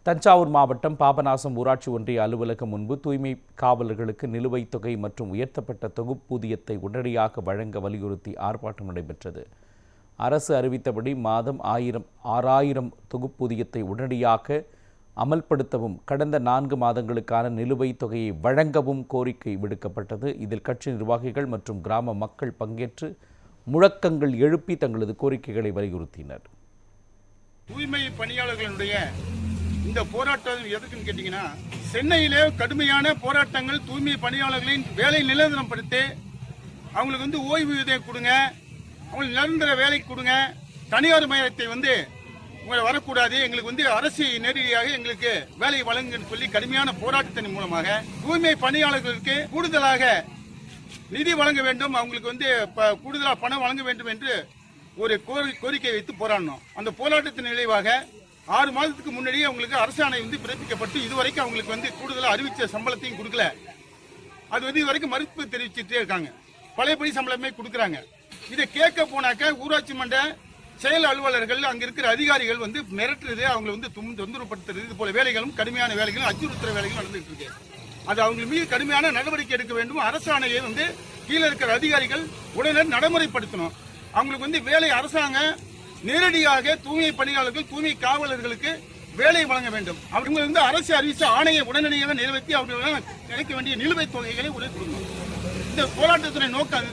தஞ்சாவூர் மாவட்டம் பாபநாசம் ஊராட்சி ஒன்றிய அலுவலகம் முன்பு தூய்மை காவலர்களுக்கு நிலுவைத் தொகை மற்றும் உயர்த்தப்பட்ட தொகுப்பூதியத்தை உடனடியாக வழங்க வலியுறுத்தி ஆர்ப்பாட்டம் நடைபெற்றது. அரசு அறிவித்தபடி மாதம் 6,000 தொகுப்பூதியத்தை உடனடியாக அமல்படுத்தவும், கடந்த 4 மாதங்களுக்கான நிலுவைத் தொகையை வழங்கவும் கோரிக்கை விடுக்கப்பட்டது. இதில் கட்சி நிர்வாகிகள் மற்றும் கிராம மக்கள் பங்கேற்று முழக்கங்கள் எழுப்பி தங்களது கோரிக்கைகளை வலியுறுத்தினர். தூய்மை பணியாளர்களுடைய இந்த போராட்டம் எதுக்குன்னு கேட்டீங்கன்னா, சென்னையிலே கடுமையான போராட்டங்கள் தூய்மை பணியாளர்களின் வேலை நிரந்தரப்படுத்தி அவங்களுக்கு ஓய்வூதியம் கொடுங்க, அவங்களுக்கு நிரந்தர வேலைக்கு கொடுங்க, தனியார் மையத்தை உங்களை வரக்கூடாது, எங்களுக்கு அரசு நேரடியாக எங்களுக்கு வேலை வழங்குன்னு சொல்லி கடுமையான போராட்டத்தின் மூலமாக தூய்மை பணியாளர்களுக்கு கூடுதலாக நிதி வழங்க வேண்டும், அவங்களுக்கு கூடுதலாக பணம் வழங்க வேண்டும் என்று ஒரு கோரிக்கை வைத்து போராடணும். அந்த போராட்டத்தின் விளைவாக 6 மாதத்துக்கு முன்னாடியே அவங்களுக்கு அரசாணை பிறப்பிக்கப்பட்டு இதுவரைக்கும் அவங்களுக்கு கூடுதலாக அறிவிச்ச சம்பளத்தையும் கொடுக்கல. அது இதுவரைக்கும் மறுப்பு தெரிவிச்சுட்டே இருக்காங்க. பழையபடி சம்பளமே கொடுக்குறாங்க. இதை கேட்க போனாக்க ஊராட்சி மன்ற செயல் அலுவலர்கள், அங்க இருக்கிற அதிகாரிகள் மிரட்டுறது, அவங்களை தொந்தரவுப்படுத்துறது, இது போல வேலைகளும் கடுமையான வேலைகளும் அச்சுறுத்துற வேலைகளும் நடந்துட்டு இருக்கு. அது அவங்க மீது கடுமையான நடவடிக்கை எடுக்க வேண்டும். அரசாணையை கீழே இருக்கிற அதிகாரிகள் உடனே நடைமுறைப்படுத்தணும். அவங்களுக்கு வேலை அரசாங்கம் நேரடியாக தூய்மை பணியாளர்கள், தூய்மை காவலர்களுக்கு வேலை வழங்க வேண்டும். அவங்க அரசு அறிவித்த ஆணையை உடனடியாக நிறைவேற்றி அவர்கள் கிடைக்க வேண்டிய நிலுவைத் தொகைகளை உடனே கொடுக்கணும். இந்த போராட்டத்தின் நோக்கம்